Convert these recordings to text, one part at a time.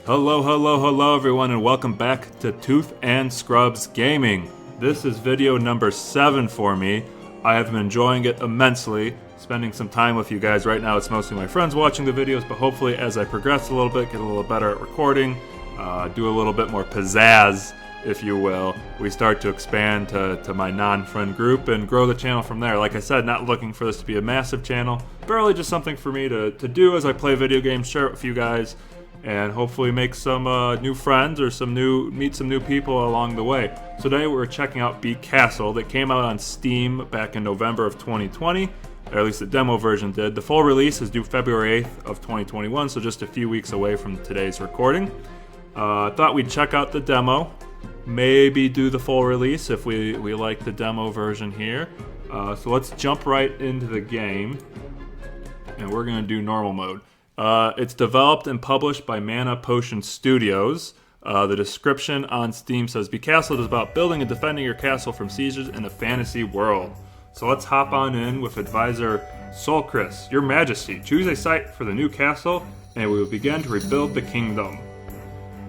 Hello everyone, and welcome back to Tooth and Scrubs Gaming. This is video number 7 for me. I have been enjoying it immensely, spending some time with you guys. Right now it's mostly my friends watching the videos, but hopefully as I progress a little bit, get a little better at recording, do a little bit more pizzazz, if you will, we start to expand to my non-friend group and grow the channel from there. Like I said, not looking for this to be a massive channel, barely just something for me to do as I play video games, share it with you guys, and hopefully make some new friends or meet some new people along the way. So today we're checking out Becastled. It came out on Steam back in November of 2020, or at least the demo version did. The full release is due February 8th of 2021, so just a few weeks away from today's recording. Thought we'd check out the demo, maybe do the full release if we like the demo version here. So let's jump right into the game, and we're gonna do normal mode. It's developed and published by Mana Potion Studios. The description on Steam says, Becastled is about building and defending your castle from sieges in a fantasy world. So let's hop on in with Advisor Solchris. Your Majesty, choose a site for the new castle, and we will begin to rebuild the kingdom.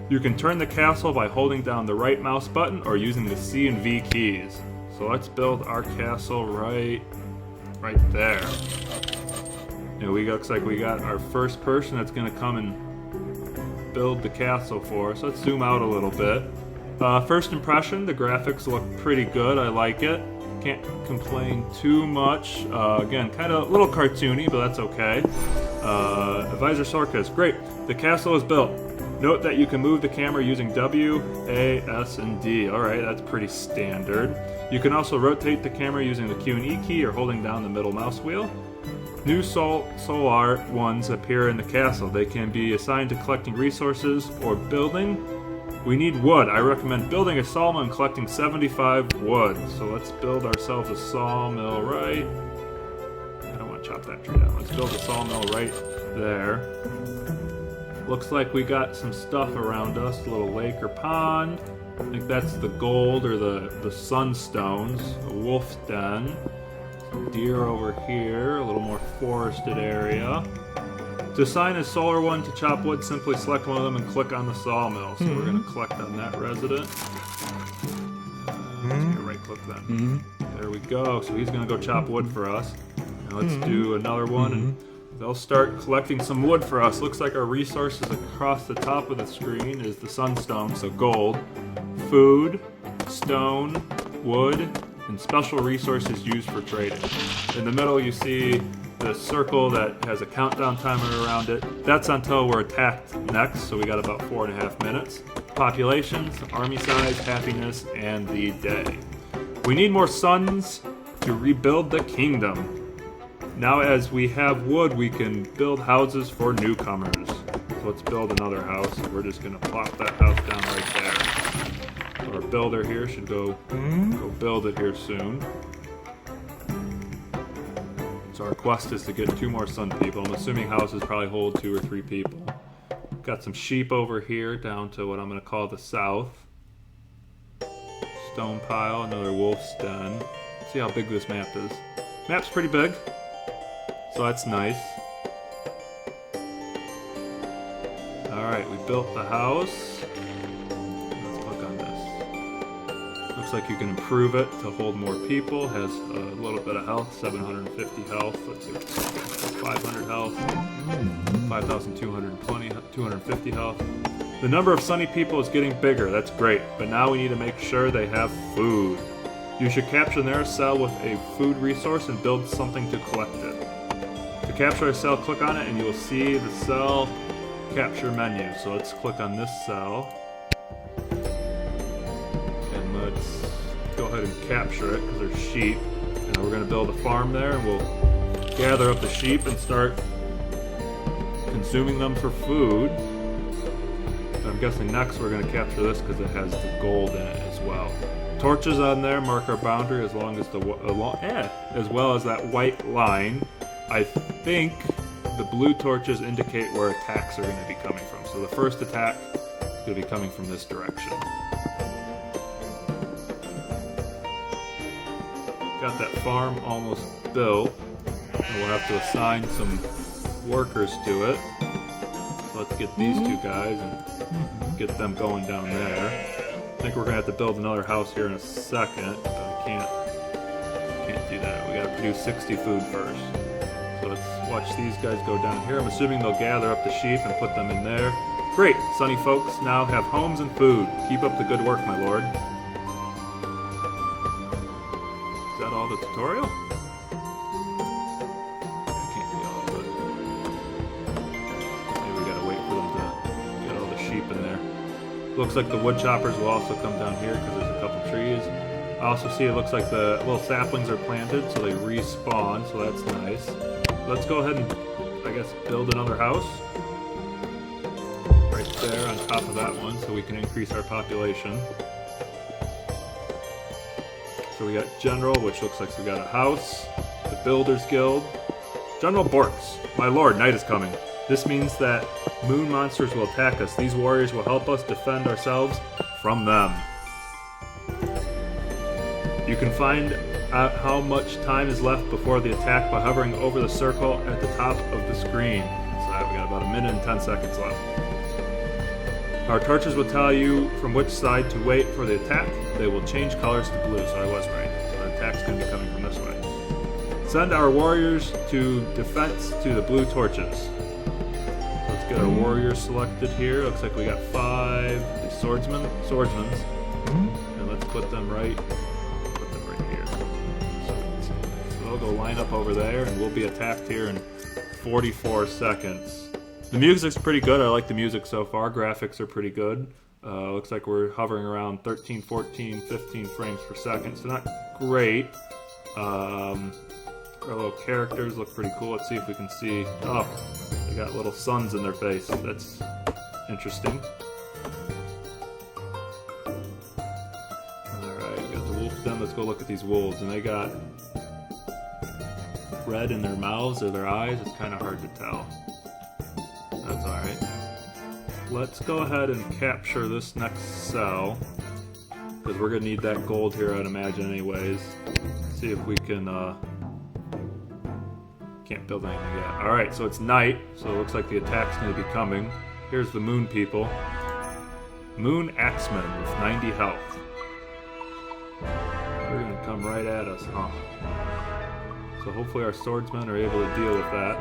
You can turn the castle by holding down the right mouse button or using the C and V keys. So let's build our castle right there. And looks like we got our first person that's going to come and build the castle for us. Let's zoom out a little bit. First impression, the graphics look pretty good. I like it. Can't complain too much. Again, kind of a little cartoony, but that's okay. Advisor Sorkas, great. The castle is built. Note that you can move the camera using W, A, S, and D. Alright, that's pretty standard. You can also rotate the camera using the Q and E key or holding down the middle mouse wheel. New solar ones appear in the castle. They can be assigned to collecting resources or building. We need wood. I recommend building a sawmill and collecting 75 wood. So let's build ourselves a sawmill right... I don't want to chop that tree down. Let's build a sawmill right there. Looks like we got some stuff around us. A little lake or pond. I think that's the gold or the sunstones. A wolf's den. Deer over here, a little more forested area. To assign a solar one to chop wood, simply select one of them and click on the sawmill. So we're going to collect on that resident. Let's get a right click then. There we go. So he's going to go chop wood for us. Now let's do another one, and they'll start collecting some wood for us. Looks like our resources across the top of the screen is the sunstone, so gold, food, stone, wood, and special resources used for trading. In the middle you see the circle that has a countdown timer around it. That's until we're attacked next, so we got about 4.5 minutes. Populations, army size, happiness, and the day. We need more suns to rebuild the kingdom. Now as we have wood, we can build houses for newcomers. So let's build another house. We're just gonna plop that house down right there. Our builder here should go build it here soon. So our quest is to get 2 more sun people. I'm assuming houses probably hold 2 or 3 people. Got some sheep over here down to what I'm going to call the south. Stone pile, another wolf's den. Let's see how big this map is. Map's pretty big, so that's nice. Alright, we built the house. Looks like you can improve it to hold more people. Has a little bit of health, 750 health. Let's see, 500 health, 5,220, 250 health. The number of sunny people is getting bigger. That's great, but now we need to make sure they have food. You should capture their cell with a food resource and build something to collect it. To capture a cell, click on it and you will see the cell capture menu. So let's click on this cell. Let's go ahead and capture it because there's sheep, and we're going to build a farm there, and we'll gather up the sheep and start consuming them for food. And I'm guessing next we're going to capture this because it has the gold in it as well. Torches on there mark our boundary as well as that white line. I think the blue torches indicate where attacks are going to be coming from. So the first attack is going to be coming from this direction. Got that farm almost built, and we'll have to assign some workers to it. So let's get these two guys and get them going down there. I think we're gonna have to build another house here in a second, but I can't do that. We gotta produce 60 food first. So let's watch these guys go down here. I'm assuming they'll gather up the sheep and put them in there. Great, sunny folks now have homes and food. Keep up the good work, my lord. Is that all the tutorial? That can't be all of it. Maybe we gotta wait for them to get all the sheep in there. Looks like the wood choppers will also come down here because there's a couple trees. I also see it looks like the little saplings are planted, so they respawn, so that's nice. Let's go ahead and, I guess, build another house. Right there on top of that one, so we can increase our population. So we got General, which looks like we got a house. The Builders Guild. General Borks, my lord, night is coming. This means that moon monsters will attack us. These warriors will help us defend ourselves from them. You can find out how much time is left before the attack by hovering over the circle at the top of the screen. So we got about 1 minute and 10 seconds left. Our torches will tell you from which side to wait for the attack. They will change colors to blue, so I was right. So the attack's going to be coming from this way. Send our warriors to defense to the blue torches. Let's get our warriors selected here. Looks like we got 5 swordsmen. And let's put them right here. So they'll go line up over there, and we'll be attacked here in 44 seconds. The music's pretty good. I like the music so far. Graphics are pretty good. Looks like we're hovering around 13, 14, 15 frames per second, so not great. Our little characters look pretty cool. Let's see if we can see. Oh, they got little suns in their face. That's interesting. Alright, we got the wolf den. Let's go look at these wolves. And they got red in their mouths or their eyes. It's kind of hard to tell. That's alright. Let's go ahead and capture this next cell, because we're going to need that gold here, I'd imagine, anyways. See if we can, can't build anything yet. Alright, so it's night, so it looks like the attack's going to be coming. Here's the moon people. Moon Axemen with 90 health. They're going to come right at us, huh? So hopefully our swordsmen are able to deal with that.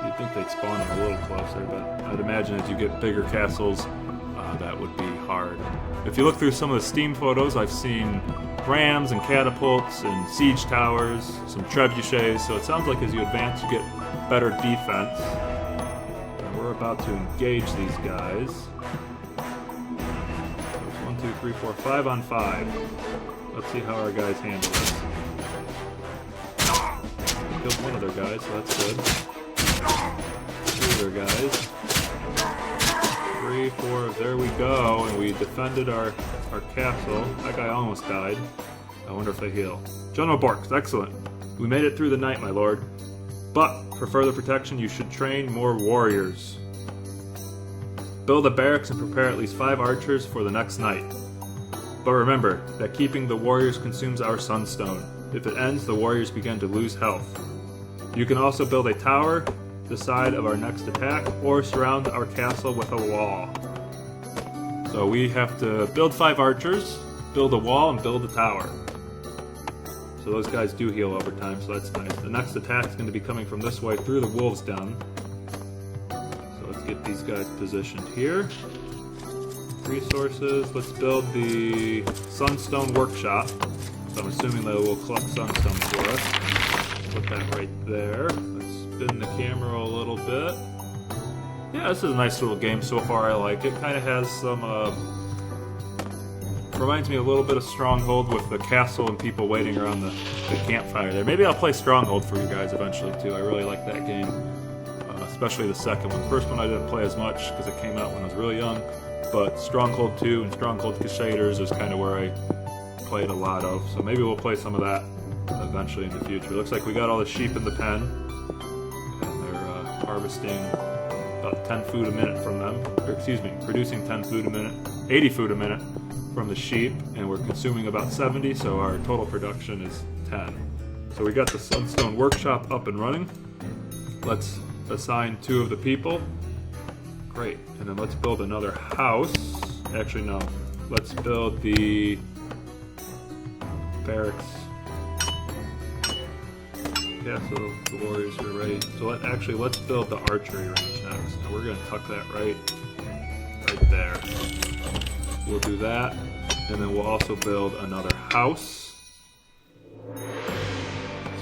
You'd think they'd spawn them a little closer, but I'd imagine as you get bigger castles, that would be hard. If you look through some of the Steam photos, I've seen rams and catapults and siege towers, some trebuchets, so it sounds like as you advance you get better defense. And we're about to engage these guys. So it's 1, 2, 3, 4, 5 on 5. Let's see how our guys handle this. Killed one of their guys, so that's good. 2 other guys. 3, 4, there we go, and we defended our castle. That guy almost died. I wonder if they heal. General Borks, excellent. We made it through the night, my lord. But, for further protection, you should train more warriors. Build a barracks and prepare at least 5 archers for the next night. But remember that keeping the warriors consumes our sunstone. If it ends, the warriors begin to lose health. You can also build a tower the side of our next attack, or surround our castle with a wall. So we have to build 5 archers, build a wall, and build a tower. So those guys do heal over time, so that's nice. The next attack is going to be coming from this way through the wolves' den. So let's get these guys positioned here. Resources, let's build the Sunstone Workshop. So I'm assuming they will collect sunstone for us. Put that right there. Spin the camera a little bit. Yeah, this is a nice little game so far. I like it. Kind of has some, reminds me a little bit of Stronghold with the castle and people waiting around the campfire there. Maybe I'll play Stronghold for you guys eventually too. I really like that game, especially the second one. First one I didn't play as much because it came out when I was really young, but Stronghold 2 and Stronghold Crusaders is kind of where I played a lot of. So maybe we'll play some of that eventually in the future. Looks like we got all the sheep in the pen. Harvesting about 10 food a minute from them, or excuse me, producing 10 food a minute, 80 food a minute from the sheep, and we're consuming about 70, so our total production is 10. So we got the Sunstone Workshop up and running. Let's assign 2 of the people. Great. And then let's build another house. Actually, no. Let's build the barracks. Castle, the warriors are ready. So let's build the archery range next. Now we're going to tuck that right there. We'll do that. And then we'll also build another house.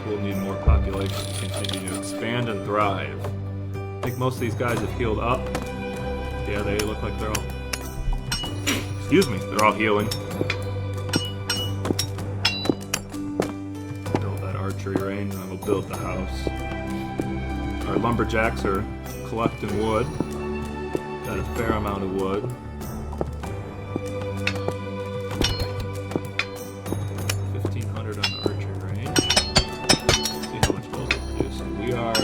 We'll need more population to continue to expand and thrive. I think most of these guys have healed up. Yeah, they look like they're all... Excuse me, they're all healing. Build that archery range, and then we'll build the house. Our lumberjacks are collecting wood. Got a fair amount of wood. 1,500 on the archery range. See how much those are producing. We are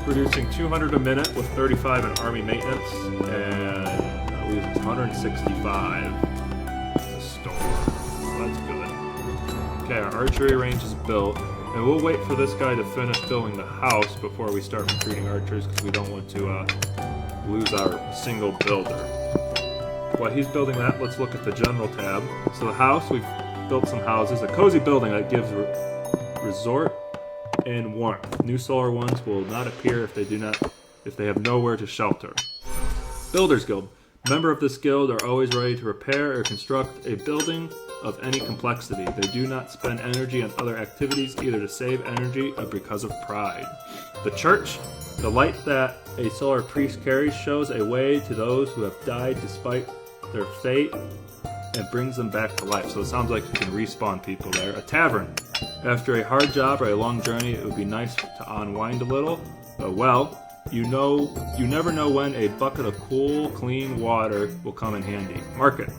producing 200 a minute with 35 in army maintenance, and we use 165 as a store. So that's good. Okay, our archery range is built, and we'll wait for this guy to finish building the house before we start recruiting archers, because we don't want to lose our single builder. While he's building that, let's look at the general tab. So the house, we've built some houses. A cozy building that gives resort and warmth. New solar ones will not appear if they have nowhere to shelter. Builders Guild. Member of this guild are always ready to repair or construct a building of any complexity. They do not spend energy on other activities, either to save energy or because of pride. The church. The light that a solar priest carries shows a way to those who have died despite their fate and brings them back to life. So it sounds like you can respawn people there. A tavern. After a hard job or a long journey, it would be nice to unwind a little. But well, you never know when a bucket of cool, clean water will come in handy. Market.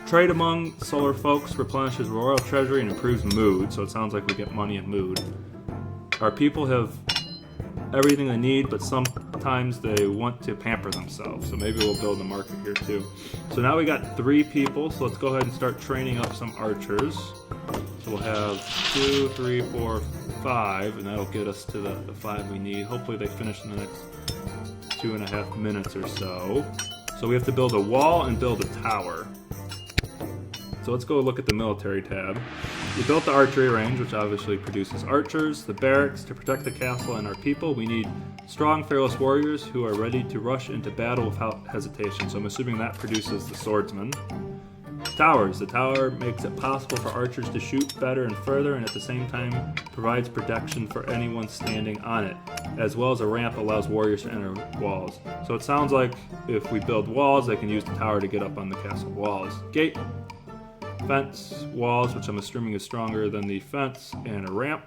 Trade among solar folks replenishes royal treasury and improves mood. So it sounds like we get money and mood. Our people have everything they need, but sometimes they want to pamper themselves. So maybe we'll build a market here too. So now we got 3 people. So let's go ahead and start training up some archers. So we'll have 2, 3, 4, 5, and that'll get us to the 5 we need. Hopefully they finish in the next 2.5 minutes or so. So we have to build a wall and build a tower. So let's go look at the military tab. We built the archery range, which obviously produces archers, the barracks to protect the castle and our people. We need strong, fearless warriors who are ready to rush into battle without hesitation. So I'm assuming that produces the swordsman. Towers. The tower makes it possible for archers to shoot better and further, and at the same time provides protection for anyone standing on it, as well as a ramp allows warriors to enter walls. So it sounds like if we build walls, they can use the tower to get up on the castle walls. Gate. Fence, walls, which I'm assuming is stronger than the fence, and a ramp.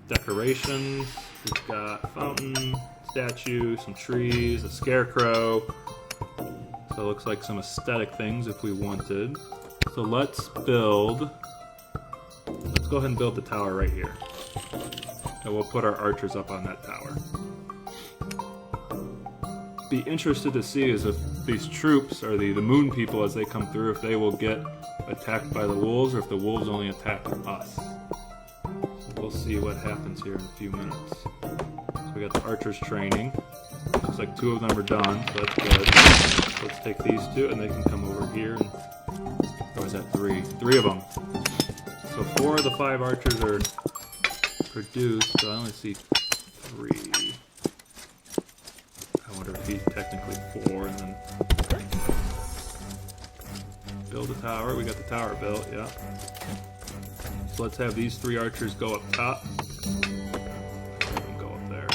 Decorations, we've got a fountain, statue, some trees, a scarecrow. So it looks like some aesthetic things if we wanted. So let's go ahead and build the tower right here. And we'll put our archers up on that tower. Be interested to see is if these troops, or the moon people as they come through, if they will get attacked by the wolves, or if the wolves only attack us. So we'll see what happens here in a few minutes. So we got the archers training. Looks like 2 of them are done, so that's good. Let's take these 2 and they can come over here. Or is that 3? 3 of them. So 4 of the 5 archers are produced, so I only see 3. I wonder if he's technically 4, and then build a tower. We got the tower built, yeah. So let's have these 3 archers go up top. And go up there.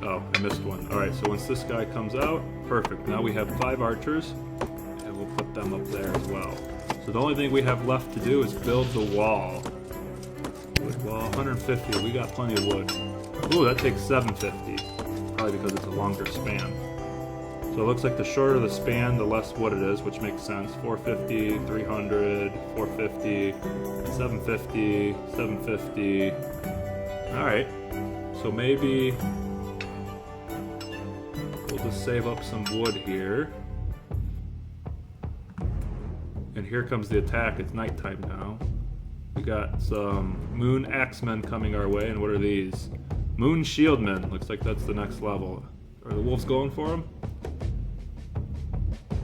Oh, I missed one. Alright, so once this guy comes out, perfect. Now we have 5 archers, and we'll put them up there as well. So the only thing we have left to do is build the wall. Wood wall, 150. We got plenty of wood. Ooh, that takes 750. Probably because it's a longer span. So it looks like the shorter the span, the less wood it is, which makes sense. 450, 300, 450, 750, 750. Alright. So maybe we'll just save up some wood here. And here comes the attack. It's nighttime now. We got some Moon Axemen coming our way, and what are these? Moon Shieldmen. Looks like that's the next level. Are the wolves going for them?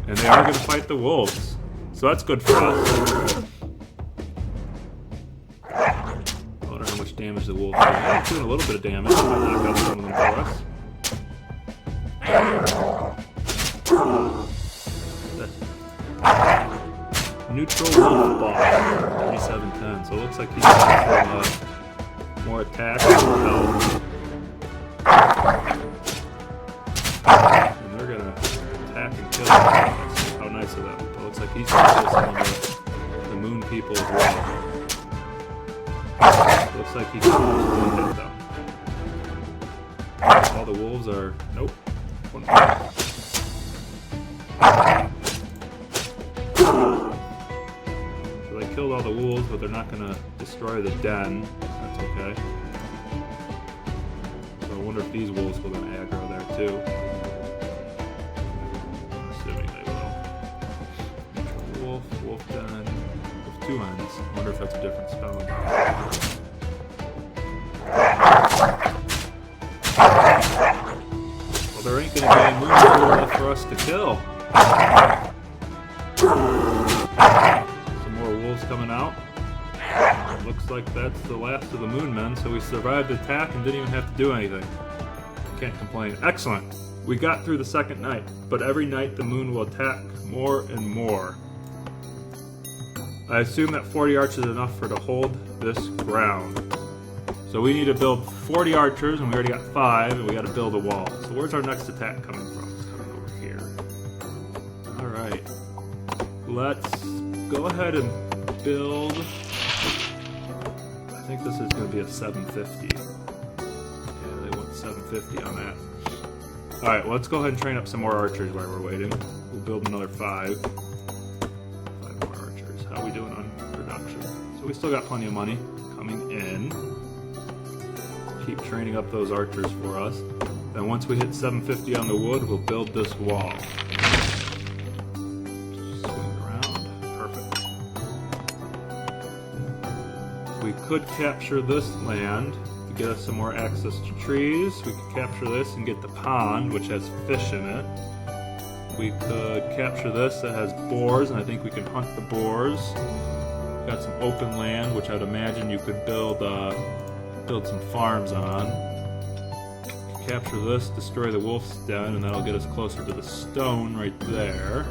And they are going to fight the wolves. So that's good for us. I wonder how much damage the wolves do. They're doing a little bit of damage. Might knock out some of them for us. Neutral wolf ball, 3710. So it looks like he's got some more attack and more health. And they're gonna attack and kill him. How nice of them. It looks like he's gonna kill some of the moon people as well. It looks like he can also hit them. All the wolves are... Nope. One more. Killed all the wolves, but they're not going to destroy the den. That's okay. So I wonder if these wolves will then aggro there too. Assuming they will. Wolf, wolf den, with two ends. I wonder if that's a different spell. Well, there ain't going to be any moon left for us to kill. Coming out. Looks like that's the last of the moon men, so we survived the attack and didn't even have to do anything. Can't complain. Excellent. We got through the second night, but every night the moon will attack more and more. I assume that 40 archers is enough for to hold this ground. So we need to build 40 archers, and we already got 5, and we got to build a wall. So where's our next attack coming from? It's coming over here. Alright. Let's go ahead and build. I think this is going to be a 750. Yeah, they want 750 on that. Alright, well, let's go ahead and train up some more archers while we're waiting. We'll build another 5. 5 more archers. How are we doing on production? So we still got plenty of money coming in. Keep training up those archers for us. Then once we hit 750 on the wood, we'll build this wall. We could capture this land to get us some more access to trees. We could capture this and get the pond, which has fish in it. We could capture this that has boars, and I think we can hunt the boars. Got some open land, which I'd imagine you could build some farms on. Capture this, destroy the wolf's den, and that'll get us closer to the stone right there.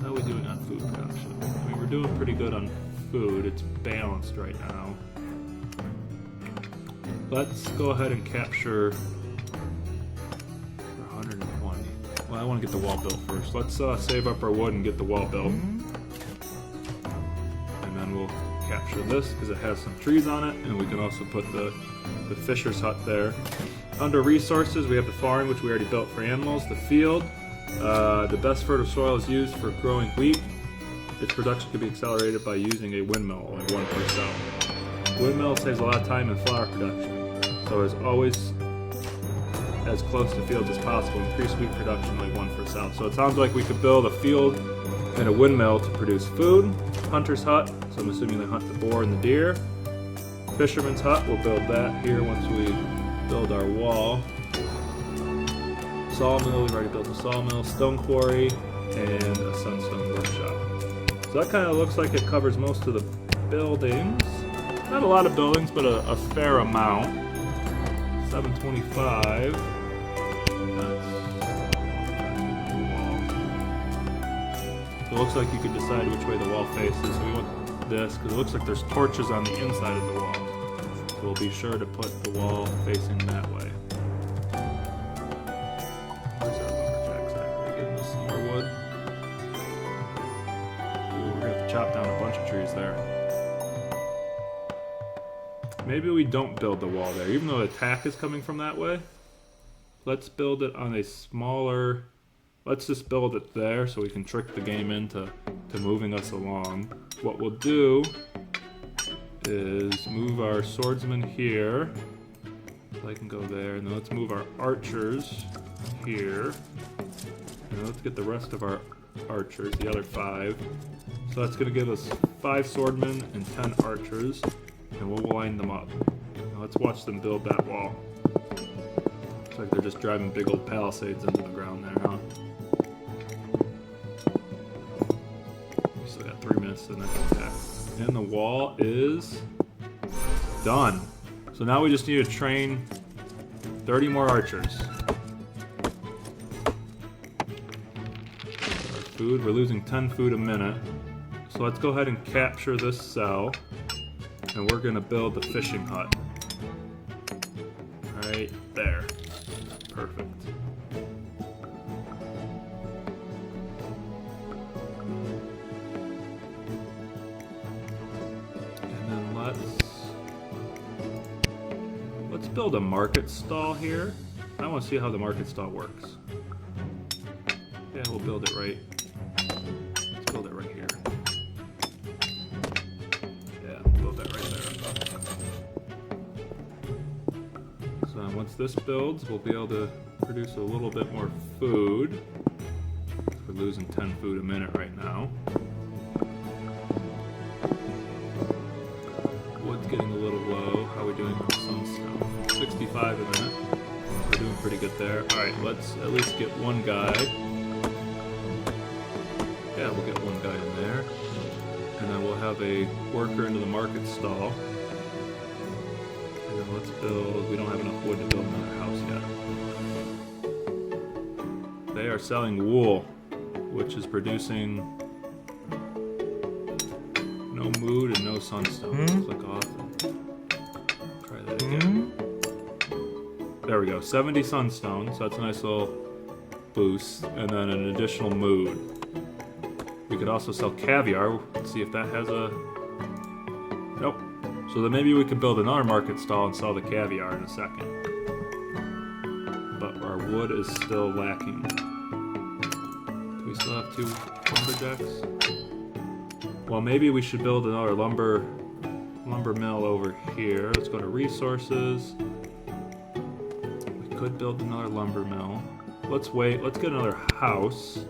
How are we doing on food production? I mean, we're doing pretty good on food. It's balanced right now. Let's go ahead and capture 120. Well, I want to get the wall built first. Let's save up our wood and get the wall built. And then we'll capture this because it has some trees on it, and we can also put the fisher's hut there. Under resources, we have the farm, which we already built for animals, the field. The best fertile soil is used for growing wheat. Its production can be accelerated by using a windmill, only one per cell. Windmill saves a lot of time in flour production, so as always as close to fields as possible. Increase wheat production like 1 per cell. So it sounds like we could build a field and a windmill to produce food. Hunter's hut, so I'm assuming they hunt the boar and the deer. Fisherman's hut, we'll build that here once we build our wall. Sawmill, we've already built a sawmill, stone quarry, and a sunstone workshop. So that kind of looks like it covers most of the buildings. Not a lot of buildings, but a fair amount. 725. So it looks like you could decide which way the wall faces. So we want this, because it looks like there's torches on the inside of the wall. So we'll be sure to put the wall facing that way. Chop down a bunch of trees there. Maybe we don't build the wall there, even though the attack is coming from that way. Let's build it on a smaller... Let's just build it there so we can trick the game into moving us along. What we'll do is move our swordsman here. So I can go there, and then let's move our archers here. And let's get the rest of our archers, the other 5. So that's going to give us 5 swordmen and 10 archers, and we'll line them up. Now let's watch them build that wall. Looks like they're just driving big old palisades into the ground there, huh? We still got 3 minutes to the next attack. And the wall is done. So now we just need to train 30 more archers. Our food, we're losing 10 food a minute. So let's go ahead and capture this cell. And we're gonna build the fishing hut. Right there. Perfect. And then let's build a market stall here. I want to see how the market stall works. Yeah, we'll build it right. Let's build it right here. Yeah, we'll build that right there. So once this builds, we'll be able to produce a little bit more food. We're losing 10 food a minute right now. Wood's getting a little low. How are we doing with sunstone? 65 a minute. We're doing pretty good there. Alright, let's at least get one guy. Yeah, we'll get one guy in there. And then we'll have a worker into the market stall. And then let's build... We don't have enough wood to build another house yet. They are selling wool, which is producing no mood and no sunstone. Let's click off and try that again. There we go, 70 sunstone, so that's a nice little boost, and then an additional mood. We could also sell caviar. Let's see if that has a... Nope. So then maybe we could build another market stall and sell the caviar in a second. But our wood is still lacking. Do we still have 2 lumberjacks? Well, maybe we should build another lumber mill over here. Let's go to resources. We could build another lumber mill. Let's wait. Let's get another house.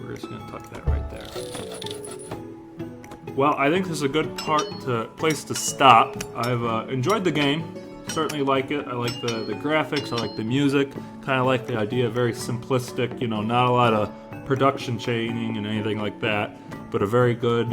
We're just gonna tuck that right there. Well, I think this is a good place to stop. I've enjoyed the game. Certainly like it. I like the graphics. I like the music. Kind of like the idea. Very simplistic. You know, not a lot of production chaining and anything like that. But a very good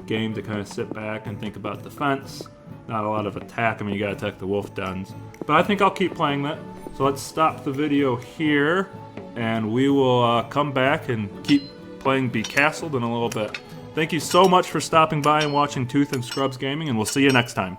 game to kind of sit back and think about defense. Not a lot of attack. I mean, you gotta attack the wolf dens. But I think I'll keep playing that. So let's stop the video here, and we will come back and keep playing Becastled in a little bit. Thank you so much for stopping by and watching Tooth and Scrubs Gaming, and we'll see you next time.